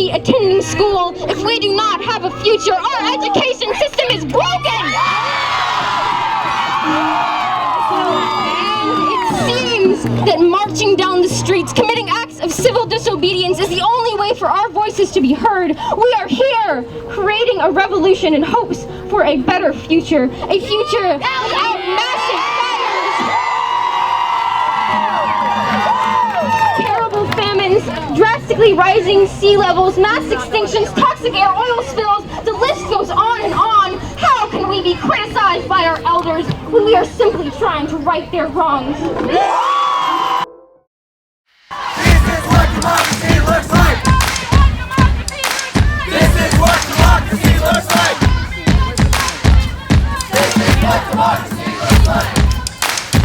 be attending school if we do not have a future. Our education system is broken! And it seems that marching down the streets, committing acts of civil disobedience is the only way for our voices to be heard. We are here, creating a revolution in hopes for a better future. A future without massive fires, terrible famines, drastically rising sea levels, mass extinctions, toxic air, oil spills, the list goes on and on. How can we be criticized by our elders when we are simply trying to right their wrongs? This is what democracy looks like! This is what democracy looks like! This is what democracy looks like!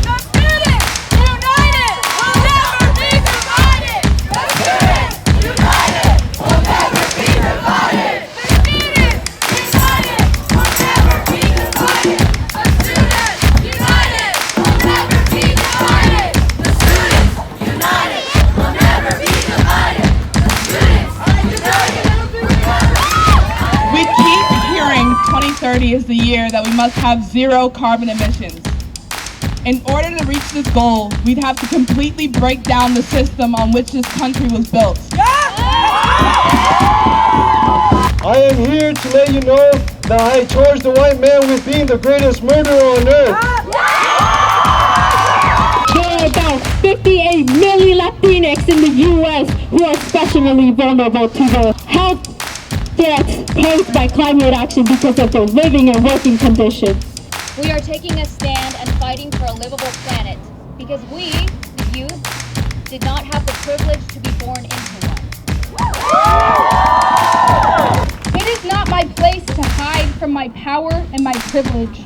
The students united will never be divided! The students united will never be divided! The students united will never be divided! The students united will never be divided! The students united will never be divided! The students united will never be divided! We keep hearing 2030 is the year that we must have zero carbon emissions. In order to reach this goal, we'd have to completely break down the system on which this country was built. I am here to let you know that I charge the white man with being the greatest murderer on earth. There are about 58 million Latinx in the U.S. who are especially vulnerable to the health threats posed by climate action because of their living and working conditions. We are taking a stand and fighting for a livable planet because we, the youth, did not have the privilege to be born into one. It is not my place to hide from my power and my privilege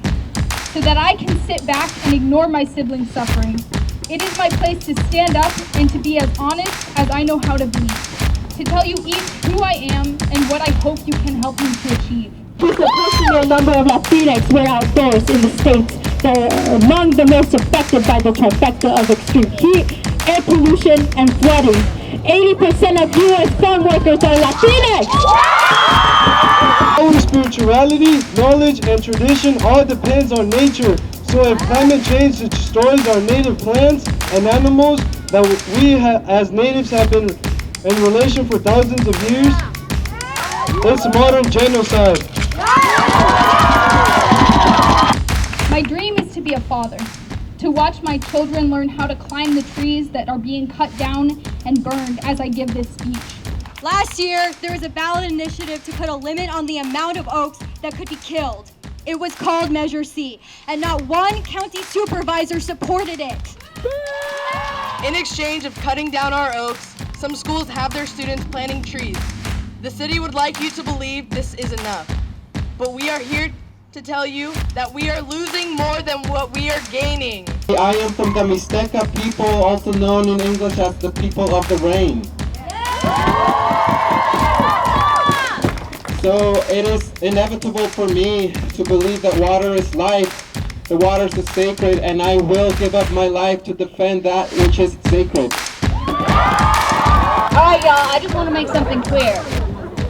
so that I can sit back and ignore my siblings' suffering. It is my place to stand up and to be as honest as I know how to be, to tell you each who I am and what I hope you can help me to achieve. Disproportionate number of Latinx were outdoors in the states that are among the most affected by the trifecta of extreme heat, air pollution, and flooding. 80% of U.S. farm workers are Latinx! Our spirituality, knowledge, and tradition all depends on nature. So if climate change destroys our native plants and animals that we as natives have been in relation for thousands of years, it's modern genocide. My dream is to be a father, to watch my children learn how to climb the trees that are being cut down and burned as I give this speech. Last year, there was a ballot initiative to put a limit on the amount of oaks that could be killed. It was called Measure C, and not one county supervisor supported it. In exchange of cutting down our oaks, some schools have their students planting trees. The city would like you to believe this is enough, but we are here to tell you that we are losing more than what we are gaining. I am from the Mixteca people, also known in English as the people of the rain. So it is inevitable for me to believe that water is life, the waters is sacred, and I will give up my life to defend that which is sacred. Alright y'all, I just want to make something clear.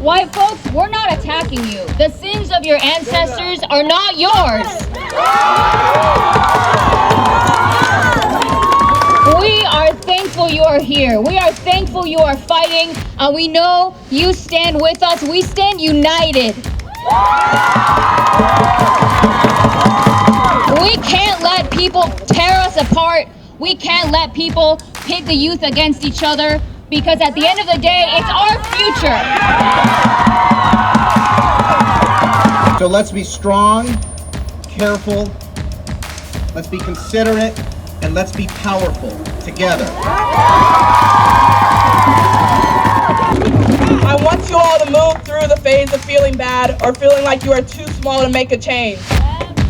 White folks, we're not attacking you. The sins of your ancestors are not yours. We are thankful you are here. We are thankful you are fighting, and we know you stand with us. We stand united. We can't let people tear us apart. We can't let people pit the youth against each other, because at the end of the day, it's our future. So let's be strong, careful, let's be considerate, and let's be powerful together. I want you all to move through the phase of feeling bad or feeling like you are too small to make a change.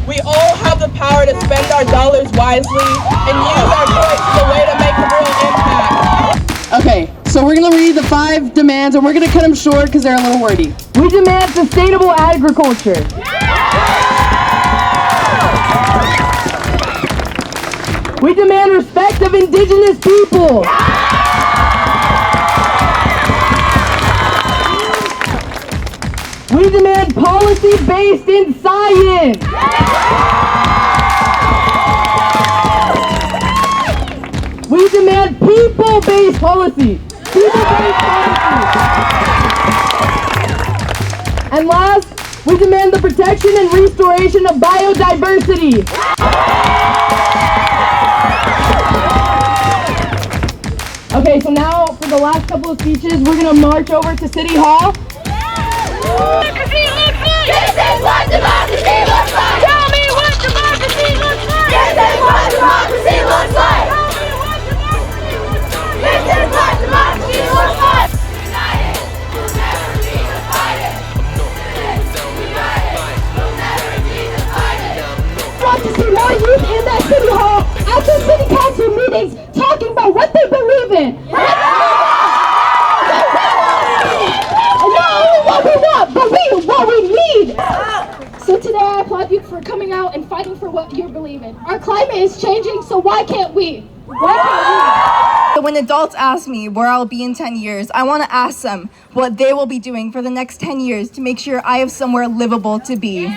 We all have the power to spend our dollars wisely and use our voice as a way to make a real impact. Okay, so we're gonna read the 5 demands and we're gonna cut them short because they're a little wordy. We demand sustainable agriculture. We demand respect of indigenous people. We demand policy based in science. We demand people-based policy. People-based policy. And last, we demand the protection and restoration of biodiversity. Okay, so now for the last couple of speeches, we're gonna march over to City Hall. This is what democracy looks like! Tell me what democracy looks like! This is what democracy looks like! This is what democracy looks like! United, we'll never be divided! United, we'll never be divided! I want to see more youth in that City Hall after City Council meetings talking about what they believe in. And not only what we want, but what we need. So today I applaud you for coming out and fighting for what you believe in. Our climate is changing, so why can't we? When adults ask me where I'll be in 10 years, I want to ask them what they will be doing for the next 10 years to make sure I have somewhere livable to be.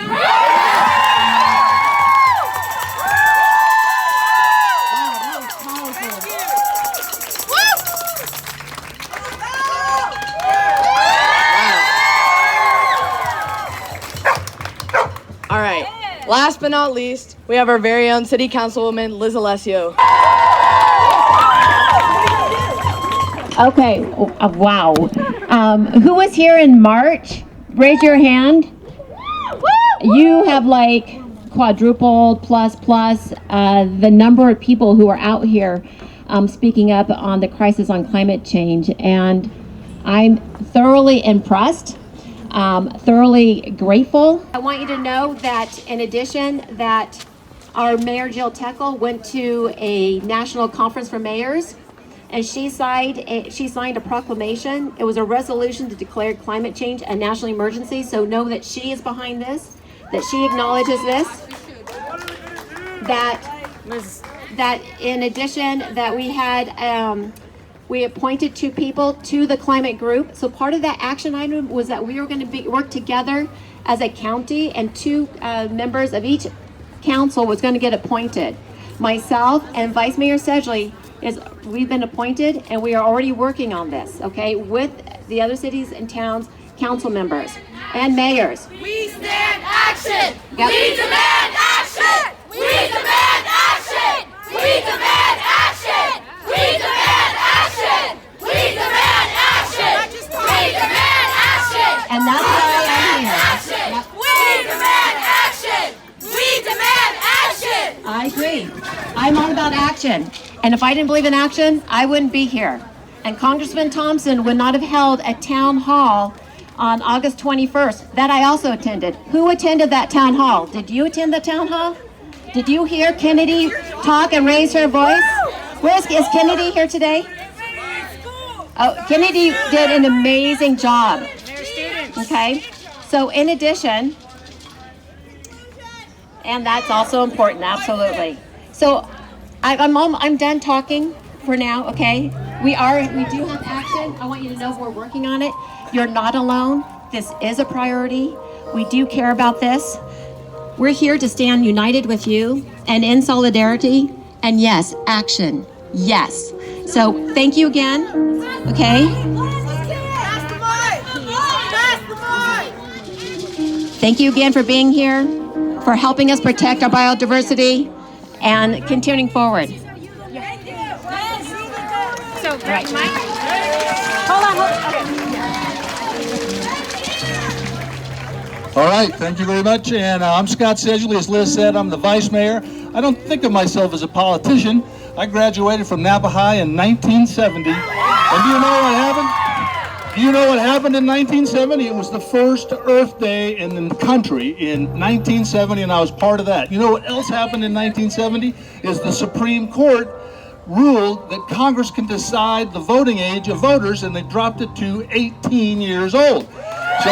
All right, last but not least, we have our very own City Councilwoman, Liz Alessio. Okay, wow. Who was here in March? Raise your hand. You have like quadrupled plus the number of people who are out here speaking up on the crisis on climate change. And I'm thoroughly impressed, thoroughly grateful. I want you to know that in addition that our Mayor Jill Teckle went to a national conference for mayors, and she signed a proclamation. It was a resolution to declare climate change a national emergency. So know that she is behind this, that she acknowledges this, that in addition that we appointed 2 people to the climate group. So part of that action item was that we were going to work together as a county, and 2 members of each council was going to get appointed. Myself and Vice Mayor Sedgley, we've been appointed, and we are already working on this, okay, with the other cities and towns council members and mayors. We stand action! Yep. We demand action! We demand action! We demand action! We demand action! We demand action! We demand action! And that's why I'm here. Action! Yep. We demand action! We demand action! I agree. I'm all about action. And if I didn't believe in action, I wouldn't be here. And Congressman Thompson would not have held a town hall on August 21st that I also attended. Who attended that town hall? Did you attend the town hall? Did you hear Kennedy talk and raise her voice? Is Kennedy here today? Oh, Kennedy did an amazing job. Okay, so in addition, and that's also important, absolutely. So I'm done talking for now, okay? We do have action. I want you to know we're working on it. You're not alone. This is a priority. We do care about this. We're here to stand united with you and in solidarity. And yes, action. Yes. So thank you again. Okay? Thank you again for being here, for helping us protect our biodiversity, and continuing forward. So, Right. Mike? Hold on. All right, thank you very much. And I'm Scott Sedgley. As Liz said, I'm the vice mayor. I don't think of myself as a politician. I graduated from Napa High in 1970. And do you know what happened? Do you know what happened in 1970? It was the first Earth Day in the country in 1970, and I was part of that. You know what else happened in 1970? Is the Supreme Court ruled that Congress can decide the voting age of voters, and they dropped it to 18 years old. So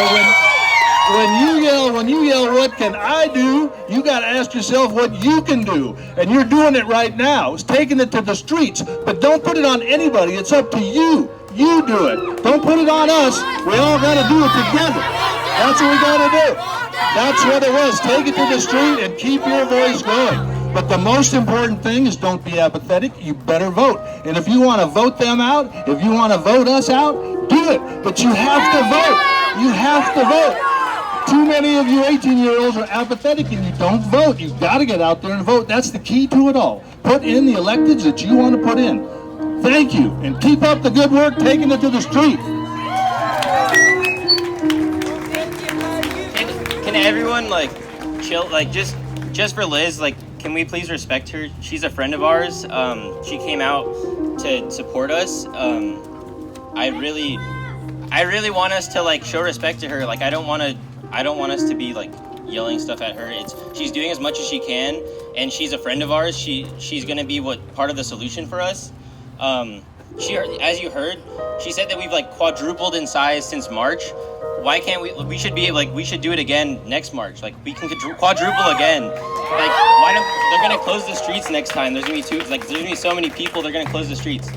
when you yell, what can I do? You got to ask yourself what you can do. And you're doing it right now. It's taking it to the streets. But don't put it on anybody. It's up to you. You do it. Don't put it on us. We all got to do it together. That's what we gotta do. That's what it was. Take it to the street and keep your voice going. But the most important thing is don't be apathetic. You better vote. And if you want to vote them out, if you want to vote us out, do it. But you have to vote. You have to vote. Too many of you 18-year-olds are apathetic and you don't vote. You've got to get out there and vote. That's the key to it all. Put in the electeds that you want to put in. Thank you. And keep up the good work taking it to the street. Can everyone like chill, like just for Liz, like can we please respect her? She's a friend of ours. She came out to support us. I really want us to like show respect to her. Like I don't want us to be like yelling stuff at her. She's doing as much as she can, and she's a friend of ours. She's gonna be part of the solution for us. As you heard, she said that we've like quadrupled in size since March. Why can't we should do it again next March. Like we can quadruple again. Like they're gonna close the streets next time. There's gonna be so many people, they're gonna close the streets.